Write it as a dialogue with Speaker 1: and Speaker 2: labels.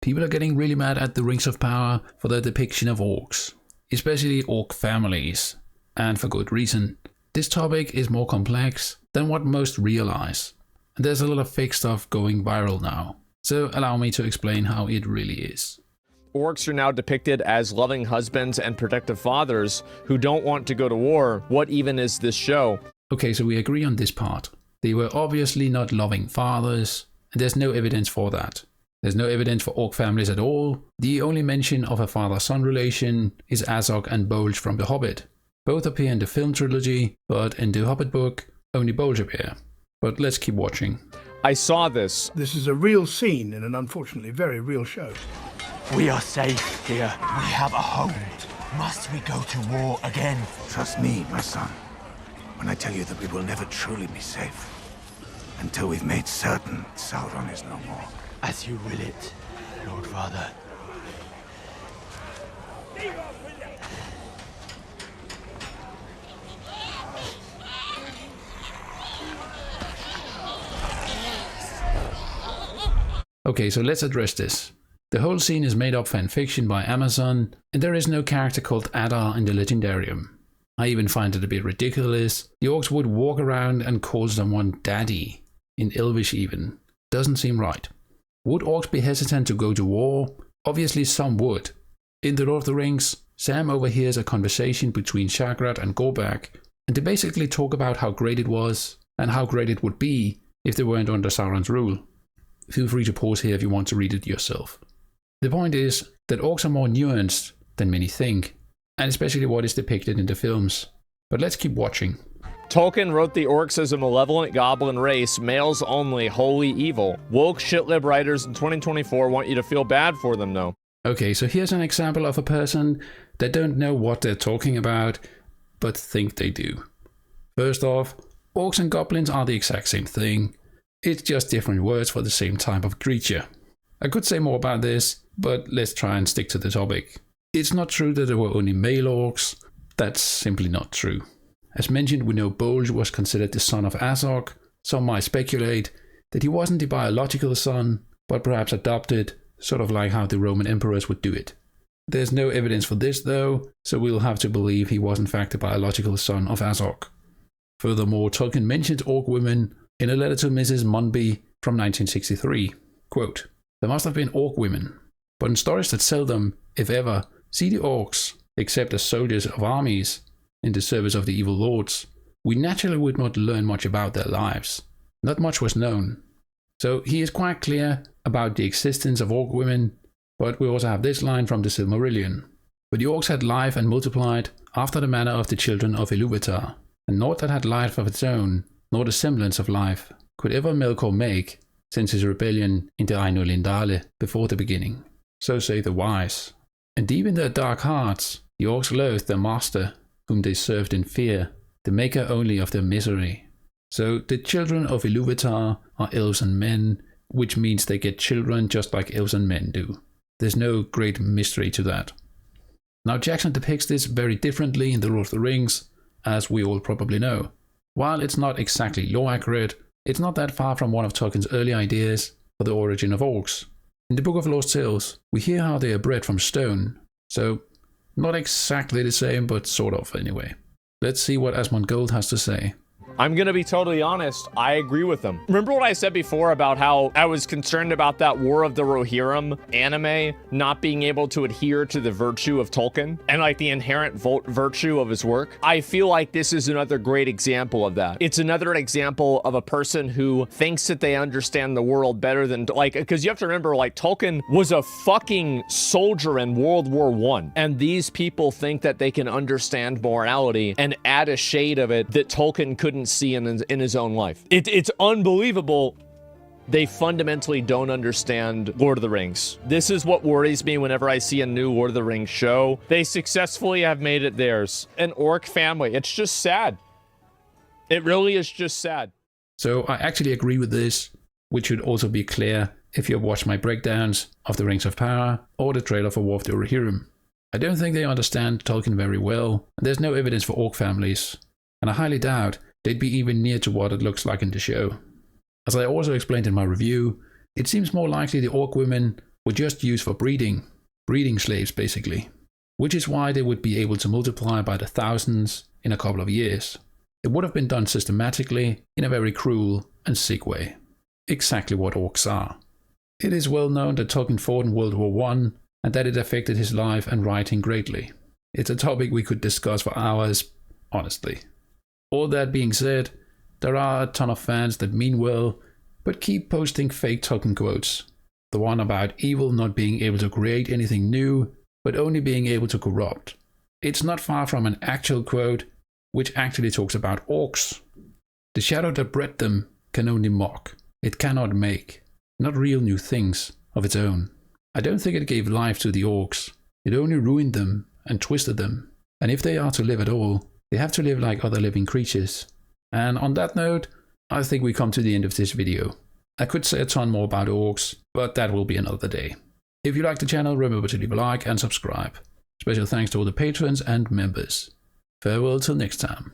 Speaker 1: People are getting really mad at the Rings of Power for their depiction of orcs, especially orc families, and for good reason. This topic is more complex than what most realize, and there's a lot of fake stuff going viral now, so allow me to explain how it really is.
Speaker 2: Orcs are now depicted as loving husbands and protective fathers who don't want to go to war. What even is this show?
Speaker 1: Okay, so we agree on this part. They were obviously not loving fathers, and there's no evidence for that. There's no evidence for orc families at all. The only mention of a father-son relation is Azog and Bolge from The Hobbit. Both appear in the film trilogy, but in the Hobbit book, only Bolge appear. But let's keep watching.
Speaker 2: I saw this.
Speaker 3: This is a real scene in an unfortunately very real show.
Speaker 4: We are safe here. We have a home. Must we go to war again?
Speaker 5: Trust me, my son, when I tell you that we will never truly be safe until we've made certain Sauron is no more.
Speaker 4: As you will it, Lord Father.
Speaker 1: Okay, so let's address this. The whole scene is made up fanfiction by Amazon, and there is no character called Adar in the Legendarium. I even find it a bit ridiculous. The orcs would walk around and call someone daddy, in Elvish even. Doesn't seem right. Would orcs be hesitant to go to war? Obviously some would. In The Lord of the Rings, Sam overhears a conversation between Shagrat and Gorbak, and they basically talk about how great it was, and how great it would be if they weren't under Sauron's rule. Feel free to pause here if you want to read it yourself. The point is that orcs are more nuanced than many think, and especially what is depicted in the films. But let's keep watching.
Speaker 2: Tolkien wrote the orcs as a malevolent goblin race, males only, wholly evil. Woke shitlib writers in 2024 want you to feel bad for them though.
Speaker 1: Okay, so here's an example of a person that don't know what they're talking about, but think they do. First off, orcs and goblins are the exact same thing. It's just different words for the same type of creature. I could say more about this, but let's try and stick to the topic. It's not true that there were only male orcs. That's simply not true. As mentioned, we know Bolge was considered the son of Azog. Some might speculate that he wasn't the biological son, but perhaps adopted, sort of like how the Roman emperors would do it. There's no evidence for this though, so we'll have to believe he was in fact the biological son of Azog. Furthermore, Tolkien mentions orc women in a letter to Mrs. Munby from 1963. Quote, "There must have been orc women, but in stories that seldom, if ever, see the orcs, except as soldiers of armies, in the service of the evil lords, we naturally would not learn much about their lives. Not much was known." So he is quite clear about the existence of orc women, but we also have this line from the Silmarillion. "But the orcs had life and multiplied after the manner of the children of Ilúvatar, and naught that had life of its own, nor the semblance of life, could ever Melkor make, since his rebellion in the Ainur Lindale before the beginning. So say the wise. And deep in their dark hearts, the orcs loathed their master, whom they served in fear, the maker only of their misery." So the children of Ilúvatar are elves and men, which means they get children just like elves and men do. There's no great mystery to that. Now Jackson depicts this very differently in The Lord of the Rings, as we all probably know. While it's not exactly lore accurate, it's not that far from one of Tolkien's early ideas for the origin of orcs. In the Book of Lost Tales, we hear how they are bred from stone, so not exactly the same, but sort of anyway. Let's see what Asmongold has to say.
Speaker 2: I'm gonna be totally honest, I agree with them. Remember what I said before about how I was concerned about that War of the Rohirrim anime not being able to adhere to the virtue of Tolkien and like the inherent virtue of his work? I feel like this is another great example of that. It's another example of a person who thinks that they understand the world better than, like, because you have to remember, like, Tolkien was a fucking soldier in World War I, and these people think that they can understand morality and add a shade of it that Tolkien couldn't see in his own life. It's unbelievable. They fundamentally don't understand Lord of the Rings. This is what worries me whenever I see a new Lord of the Rings show. They successfully have made it theirs. An orc family. It's just sad. It really is just sad.
Speaker 1: So I actually agree with this, which should also be clear if you've watched my breakdowns of the Rings of Power or the trailer for War of the Rohirrim. I don't think they understand Tolkien very well, and there's no evidence for orc families, and I highly doubt they'd be even near to what it looks like in the show. As I also explained in my review, it seems more likely the orc women were just used for breeding slaves basically, which is why they would be able to multiply by the thousands in a couple of years. It would have been done systematically in a very cruel and sick way. Exactly what orcs are. It is well known that Tolkien fought in World War I and that it affected his life and writing greatly. It's a topic we could discuss for hours, honestly. All that being said, there are a ton of fans that mean well, but keep posting fake Tolkien quotes. The one about evil not being able to create anything new, but only being able to corrupt. It's not far from an actual quote, which actually talks about orcs. The shadow that bred them can only mock. It cannot make, not real new things of its own. I don't think it gave life to the orcs. It only ruined them and twisted them. And if they are to live at all, they have to live like other living creatures. And on that note, I think we come to the end of this video. I could say a ton more about orcs, but that will be another day. If you like the channel, remember to leave a like and subscribe. Special thanks to all the patrons and members. Farewell till next time.